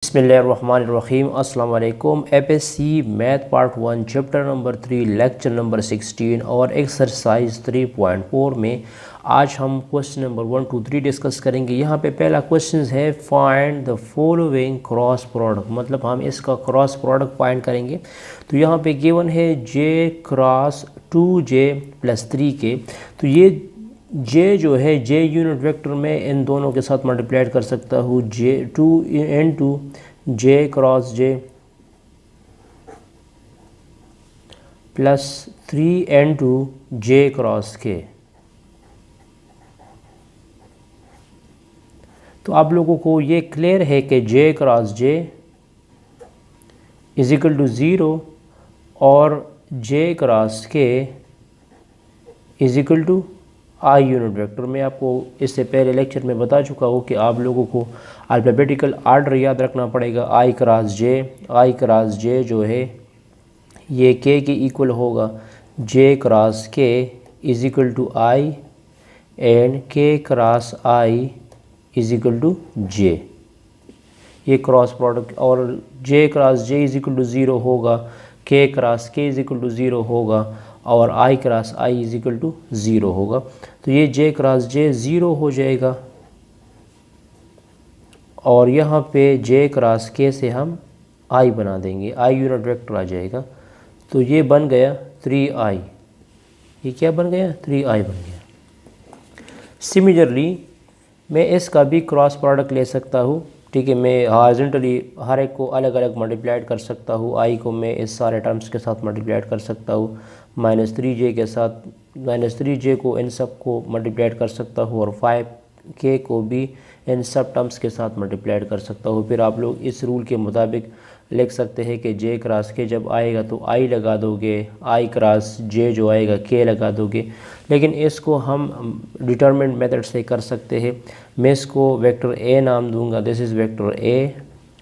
बिस्मिल्लाहिर्रहमानिर्रहीम। अस्सलाम वालेकुम। APSC math part 1 chapter number 3 lecture number 16 और एक्सरसाइज 3.4 में आज हम क्वेश्चन नंबर 1 2 3 डिस्कस करेंगे। यहाँ पे पहला क्वेश्चन है find the following cross product, मतलब हम इसका क्रॉस प्रोडक्ट फाइंड करेंगे। तो यहाँ पे गिवन है जे क्रॉस 2j + 3k। तो ये j जो है j यूनिट वेक्टर में इन दोनों के साथ मल्टीप्लाइड कर सकता हूँ, j 2 into j cross j plus 3 into j cross k। तो आप लोगों को ये क्लियर है कि j cross j is equal to 0 और j cross k is equal to i unit vector. मैं आपको इससे पहले लेक्चर में बता चुका हूँ कि आप लोगों को अल्फ़ाबेटिकल आर्डर याद रखना पड़ेगा। आई क्रॉस जे जो है ये के इक्वल होगा J cross K is equal to I and K cross I is equal to J. ये क्रॉस प्रोडक्ट और J cross J is equal to 0 होगा, के cross K is equal to 0 होगा और I cross I is equal to 0 होगा। तो ये जे cross जे 0 हो जाएगा और यहाँ पे जे क्रॉस के से हम आई बना देंगे, आई यूनिट वेक्टर आ जाएगा। तो ये बन गया 3i। ये क्या बन गया? 3i बन गया। सिमिलरली मैं इसका भी क्रॉस प्रोडक्ट ले सकता हूँ, ठीक है। मैं हॉरिजॉन्टली हर एक को अलग अलग मल्टीप्लाइड कर सकता हूँ। आई को मैं इस सारे टर्म्स के साथ मल्टीप्लाइड कर सकता हूँ, -3j के साथ -3j को इन सब को मल्टीप्लाइड कर सकता हूँ और 5k को भी इन सब टर्म्स के साथ मल्टीप्लाइड कर सकता हूँ। फिर आप लोग इस रूल के मुताबिक लिख सकते हैं कि j क्रॉस k जब आएगा तो i लगा दोगे, i क्रॉस j जो आएगा k लगा दोगे। लेकिन इसको हम डिटरमिनेंट मेथड से कर सकते हैं। मैं इसको वेक्टर a नाम दूंगा, दिस इज़ वेक्टर a,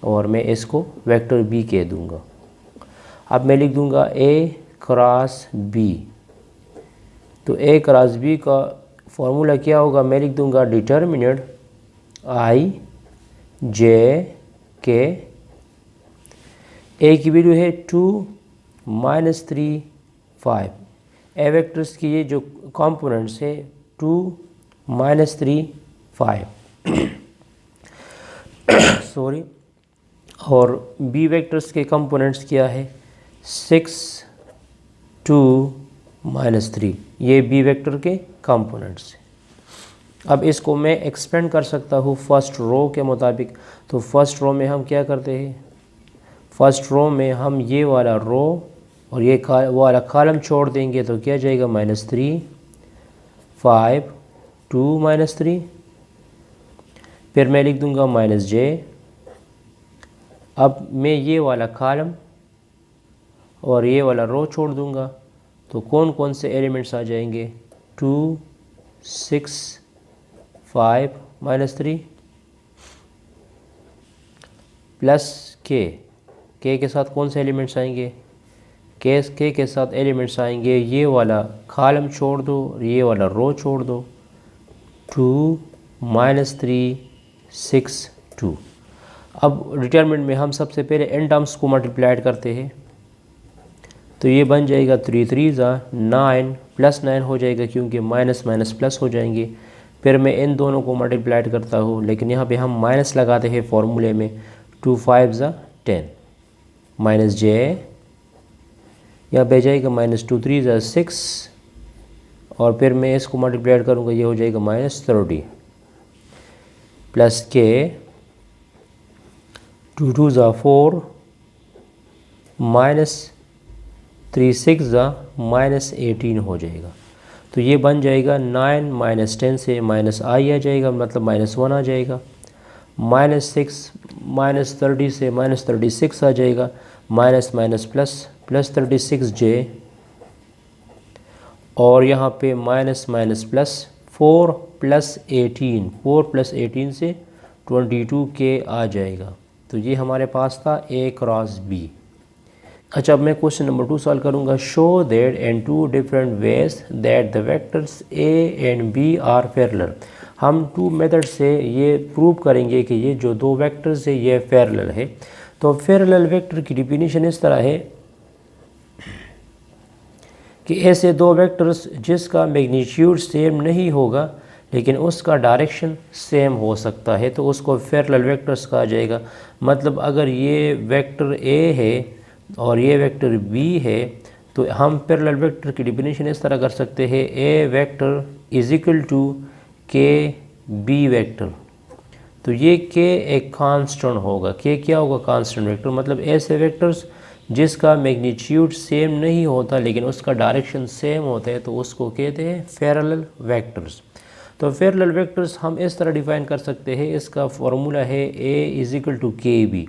और मैं इसको वेक्टर b कह दूंगा। अब मैं लिख दूंगा a क्रॉस b। तो a क्रॉस b का फॉर्मूला क्या होगा? मैं लिख दूंगा determinant i j k। a की वैल्यू है 2 -3 5। ए वेक्टर्स की ये जो कंपोनेंट्स है 2 -3 5 सॉरी, और बी वेक्टर्स के कंपोनेंट्स क्या है? 6 2 -3। ये बी वेक्टर के कंपोनेंट्स हैं। अब इसको मैं एक्सपेंड कर सकता हूँ फर्स्ट रो के मुताबिक। तो फर्स्ट रो में हम क्या करते हैं? फर्स्ट रो में हम ये वाला रो और ये वाला कॉलम छोड़ देंगे तो क्या जाएगा? -3 5 2 -3। फिर मैं लिख दूंगा -j। अब मैं ये वाला कॉलम और ये वाला रो छोड़ दूंगा तो कौन कौन से एलिमेंट्स आ जाएंगे? 2 6 5 -3 प्लस के के साथ कौन से एलिमेंट्स आएंगे? के के साथ एलिमेंट्स आएंगे ये वाला कॉलम छोड़ दो और ये वाला रो छोड़ दो। 2 -3 6 2। अब डिटरमिनेंट में हम सबसे पहले इन टर्म्स को मल्टीप्लाइड करते हैं। तो ये बन जाएगा 3 3 9 प्लस 9 हो जाएगा क्योंकि माइनस माइनस प्लस हो जाएंगे। फिर मैं इन दोनों को मल्टीप्लाइड करता हूँ, लेकिन यहाँ पे हम माइनस लगाते हैं फॉर्मूले में। 2 5 10 -j, यहाँ पे जाएगा -2 3 6 और फिर मैं इसको मल्टीप्लाइड करूँगा, ये हो जाएगा -30 प्लस k 2 2 4 -3 6 -18 हो जाएगा। तो ये बन जाएगा 9 -10 से -i आ जाएगा, मतलब -1 आ जाएगा। -6 -30 से -36 आ जाएगा, minus minus plus plus 36j और यहाँ पे माइनस माइनस प्लस 4 + 18, 4 + 18 से 22k आ जाएगा। तो ये हमारे पास था a क्रॉस b। अच्छा, अब मैं क्वेश्चन नंबर 2 सॉल्व करूँगा। Show that in 2 different ways that the vectors a and b are parallel. हम टू मेथड से ये प्रूव करेंगे कि ये जो दो वेक्टर्स है ये पैरेलल है। तो पैरेलल वेक्टर की डिफिनीशन इस तरह है कि ऐसे दो वेक्टर्स जिसका मैग्नीट्यूड सेम नहीं होगा लेकिन उसका डायरेक्शन सेम हो सकता है तो उसको पैरेलल वेक्टर्स कहा जाएगा। मतलब अगर ये वेक्टर ए है और ये वेक्टर बी है तो हम पैरेलल वेक्टर की डिफिनीशन इस तरह कर सकते हैं, ए vector is equal to k B vector. तो ये के एक कांस्टेंट होगा, के क्या होगा, कांस्टेंट वेक्टर। मतलब ऐसे वेक्टर्स जिसका मैग्नीट्यूड सेम नहीं होता लेकिन उसका डायरेक्शन सेम होता है तो उसको कहते हैं पैरेलल वेक्टर्स। तो पैरेलल वेक्टर्स हम इस तरह डिफाइन कर सकते हैं, इसका फॉर्मूला है ए is equal to k B.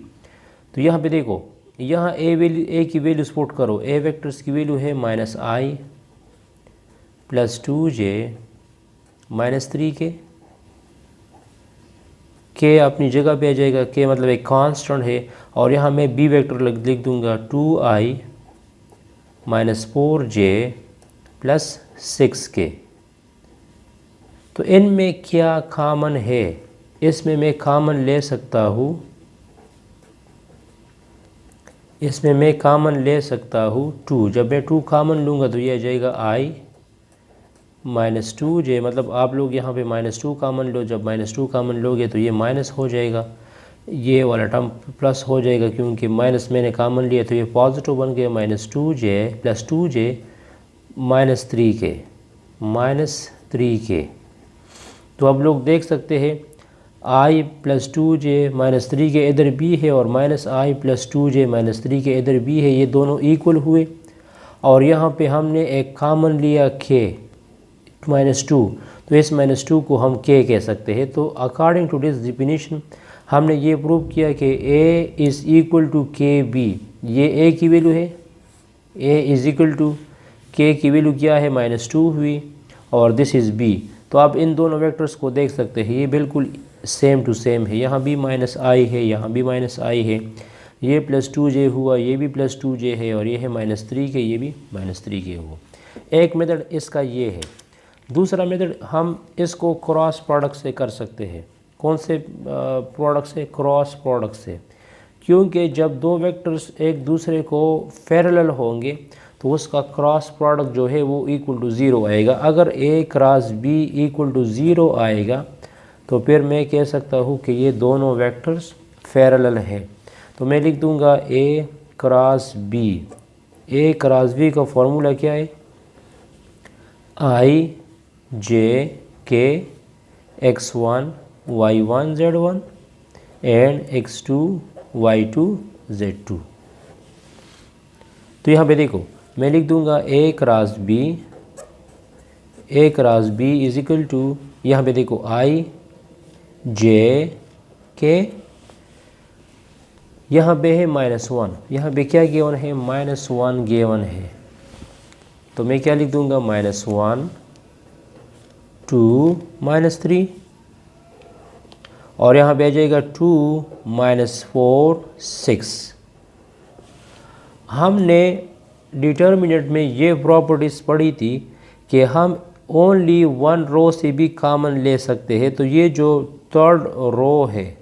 तो यहाँ पे देखो, यहाँ ए की वैल्यू स्पुट करो, ए वेक्टर्स की वैल्यू है -i + 2j -3k। के अपनी जगह पे आ जाएगा, के मतलब एक कांस्टेंट है। और यहाँ मैं बी वेक्टर लिख दूंगा 2i - 4j + 6k। तो इनमें क्या कॉमन है, इसमें मैं कॉमन ले सकता हूँ, इसमें मैं कॉमन ले सकता हूँ 2। जब मैं 2 कॉमन लूँगा तो ये आ जाएगा i - 2j। मतलब आप लोग यहाँ पे -2 कॉमन लो, जब -2 कॉमन लोगे तो ये माइनस हो जाएगा, ये वाला टर्म प्लस हो जाएगा क्योंकि माइनस मैंने कॉमन लिया तो ये पॉजिटिव बन गया। -2j + 2j -3k। तो अब लोग देख सकते हैं i + 2j -3k इधर भी है और -i + 2j -3k इधर भी है, ये दोनों इक्वल हुए। और यहाँ पे हमने एक कॉमन लिया k -2, तो इस -2 को हम k कह सकते हैं। तो अकॉर्डिंग टू दिस डेफिनेशन हमने ये प्रूव किया कि a is equal to k b. ये a की वैल्यू है, a is equal to k की वैल्यू क्या है, -2 हुई, और दिस इज़ b। तो आप इन दोनों वेक्टर्स को देख सकते हैं, ये बिल्कुल सेम टू सेम है। यहाँ भी -i है, यहाँ भी -i है, ये +2j हुआ, ये भी +2j है, और ये है -3k, ये भी -3k हुआ। एक मेथड इसका ये है। दूसरा मेथड हम इसको क्रॉस प्रोडक्ट से कर सकते हैं। कौन से प्रोडक्ट से, क्रॉस प्रोडक्ट से। क्योंकि जब दो वेक्टर्स एक दूसरे को पैरेलल होंगे तो उसका क्रॉस प्रोडक्ट जो है वो इक्वल टू 0 आएगा। अगर a cross b equal to 0 आएगा तो फिर मैं कह सकता हूँ कि ये दोनों वेक्टर्स पैरेलल हैं। तो मैं लिख दूँगा a cross b। a cross b का फॉर्मूला क्या है, i j k x1 y1 z1 and x2 y2 z2। तो यहाँ पे देखो मैं लिख दूंगा a cross b is equal to, यहाँ पे देखो i j k, यहाँ पे है -1, यहाँ पे क्या गिवन है, -1 गिवन है। तो मैं क्या लिख दूंगा, -1 2 -3, और यहाँ पे आ जाएगा 2 -4 6। हमने डिटर्मिनेंट में ये प्रॉपर्टीज़ पढ़ी थी कि हम ओनली वन रो से भी कॉमन ले सकते हैं। तो ये जो थर्ड रो है,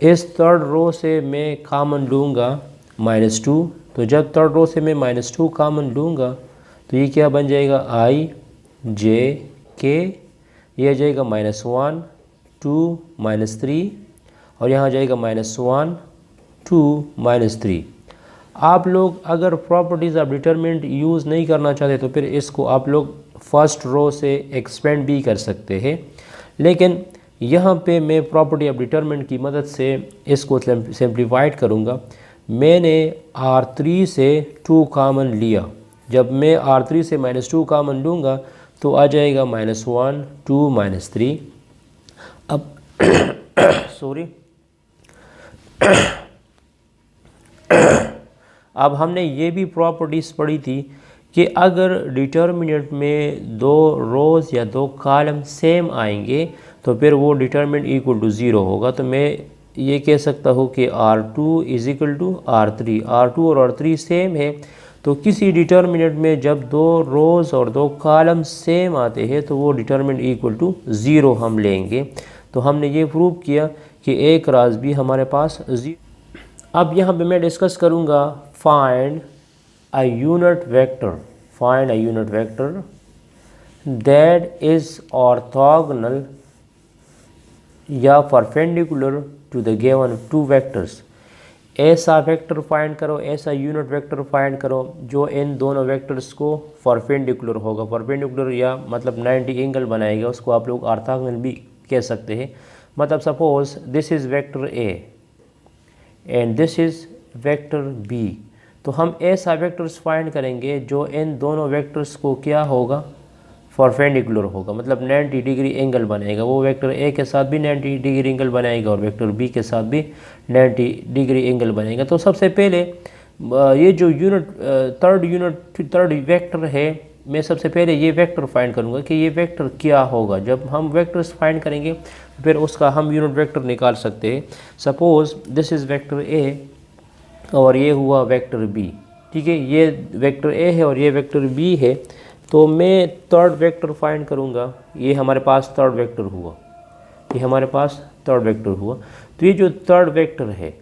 इस थर्ड रो से मैं कॉमन लूँगा -2। तो जब थर्ड रो से मैं -2 कॉमन लूँगा तो ये क्या बन जाएगा, i j k, ये आ जाएगा -1 2 -3, और यहाँ जाएगा -1 2 -3। आप लोग अगर प्रॉपर्टीज़ ऑफ डिटरमिनेंट यूज़ नहीं करना चाहते तो फिर इसको आप लोग फर्स्ट रो से एक्सपेंड भी कर सकते हैं, लेकिन यहाँ पे मैं प्रॉपर्टी ऑफ डिटरमिनेंट की मदद से इसको सिंप्लीफाइड करूँगा। मैंने R3 से 2 कॉमन लिया, जब मैं R3 से -2 कॉमन लूँगा तो आ जाएगा -1 2 -3। अब सॉरी अब हमने ये भी प्रॉपर्टीज़ पढ़ी थी कि अगर डिटर्मिनेंट में दो रोज़ या दो कॉलम सेम आएंगे तो फिर वो डिटर्मिनेंट इक्वल टू 0 होगा। तो मैं ये कह सकता हूँ कि R2 is equal to R3, R2 और R3 सेम है तो किसी डिटर्मिनेंट में जब 2 रोज़ और 2 कॉलम सेम आते हैं तो वो डिटर्मिनेंट इक्वल टू 0 हम लेंगे। तो हमने ये प्रूव किया कि A क्रॉस B हमारे पास 0। अब यहाँ पे मैं डिस्कस करूँगा find a unit vector that is orthogonal या perpendicular to the given 2 vectors. ऐसा वेक्टर फाइंड करो, ऐसा यूनिट वेक्टर फाइंड करो जो इन दोनों वेक्टर्स को परपेंडिकुलर होगा। परपेंडिकुलर या मतलब 90 एंगल बनाएगा, उसको आप लोग ऑर्थोगोनल भी कह सकते हैं। मतलब suppose this is vector A and this is vector B, तो हम ऐसा वेक्टर्स फाइंड करेंगे जो इन दोनों वेक्टर्स को क्या होगा, परपेंडिकुलर होगा, मतलब 90 डिग्री एंगल बनाएगा। वो वेक्टर A के साथ भी 90 डिग्री एंगल बनाएगा और वेक्टर B के साथ भी 90 डिग्री एंगल बनेगा। तो सबसे पहले ये जो थर्ड वेक्टर है, मैं सबसे पहले ये वेक्टर फाइंड करूँगा कि ये वेक्टर क्या होगा। जब हम वेक्टर्स फाइंड करेंगे फिर उसका हम यूनिट वेक्टर निकाल सकते हैं। Suppose this is vector A और ये हुआ वेक्टर B, ठीक है। ये वेक्टर A है और ये वेक्टर B है। तो मैं थर्ड वेक्टर फाइंड करूँगा। ये हमारे पास थर्ड वेक्टर हुआ, ये हमारे पास थर्ड वेक्टर हुआ। तो ये जो थर्ड वेक्टर है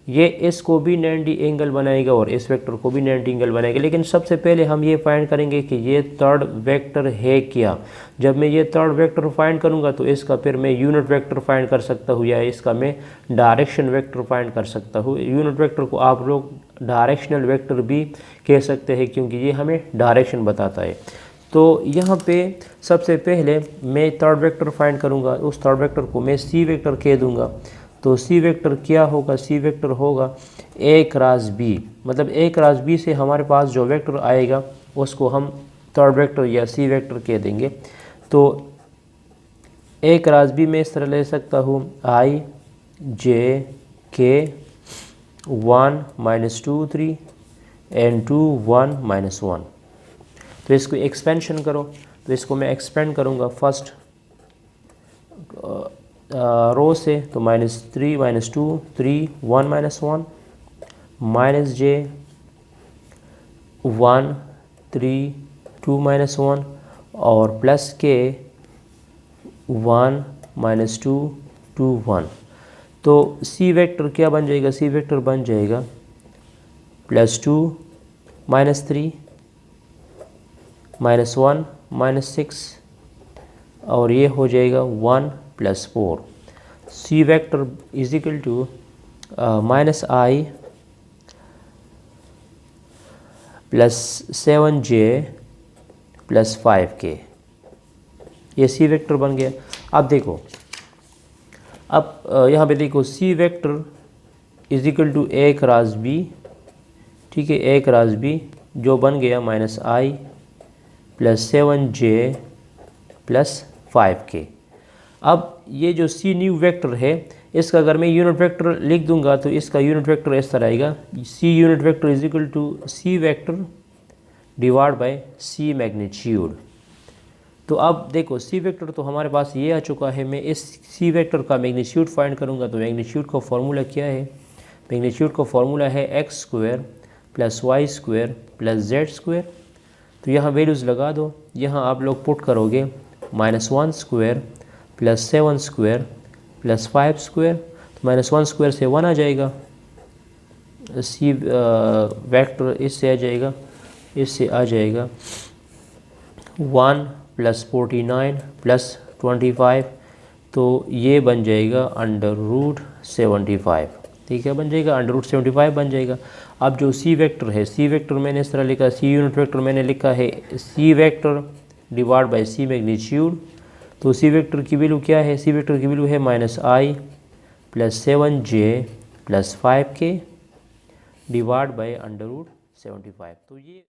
ये इसको भी 90 एंगल बनाएगा और इस वेक्टर को भी 90 एंगल बनाएगा। लेकिन सबसे पहले हम ये फाइंड करेंगे कि ये थर्ड वेक्टर है क्या। जब मैं ये थर्ड वेक्टर फाइंड करूँगा तो इसका फिर मैं यूनिट वेक्टर फाइंड कर सकता हूँ या इसका मैं डायरेक्शन वेक्टर फाइंड कर सकता हूँ। यूनिट वेक्टर को आप लोग डायरेक्शनल वेक्टर भी कह सकते हैं क्योंकि ये हमें डायरेक्शन बताता है। तो यहाँ पे सबसे पहले मैं थर्ड वेक्टर फाइंड करूँगा, उस थर्ड वेक्टर को मैं सी वेक्टर कह दूँगा। तो सी वेक्टर क्या होगा, सी वेक्टर होगा A क्रॉस B, मतलब A क्रॉस B से हमारे पास जो वेक्टर आएगा उसको हम थर्ड वेक्टर या सी वेक्टर कह देंगे। तो A क्रॉस B में इस तरह ले सकता हूँ I J K 1 -2 3 and 2 1 -1। तो इसको एक्सपेंशन करो, तो इसको मैं एक्सपेंड करूँगा फर्स्ट रो से। तो -3 -2 3 1 -1 माइनस J 1 3 2 -1 और प्लस K 1 -2 2 1। तो सी वेक्टर क्या बन जाएगा, सी वेक्टर बन जाएगा +2 -3 -1 -6 और ये हो जाएगा 1 + 4। C vector is equal to -I + 7J + 5K। ये सी वेक्टर बन गया। अब देखो, अब यहाँ पे देखो C vector is equal to A cross B, ठीक है, A क्रॉस B जो बन गया -I + 7J + 5K। अब ये जो सी न्यू वेक्टर है इसका अगर मैं यूनिट वेक्टर लिख दूंगा तो इसका यूनिट वेक्टर इस तरह आएगा, C unit vector is equal to C vector divide by C magnitude. तो अब देखो सी वेक्टर तो हमारे पास ये आ चुका है। मैं इस सी वेक्टर का मैग्नीट्यूड फाइंड करूंगा। तो मैग्नीट्यूड का फॉर्मूला क्या है, मैग्नीट्यूड का फॉर्मूला है x² + y² + z²। तो यहाँ वैल्यूज़ लगा दो, यहाँ आप लोग पुट करोगे -1² + 7² + 5²। तो -1² से 1 आ जाएगा, सी वेक्टर इससे आ जाएगा, इससे आ जाएगा 1 + 49 + 25। तो ये बन जाएगा √75, ठीक है, बन जाएगा √75 बन जाएगा। अब जो सी वेक्टर है, सी वेक्टर मैंने इस तरह लिखा, सी यूनिट वेक्टर मैंने लिखा है C vector divide by C magnitude. तो सी वेक्टर की वैल्यू क्या है, सी वेक्टर की वैल्यू है -I + 7J + 5K divide by √75। तो ये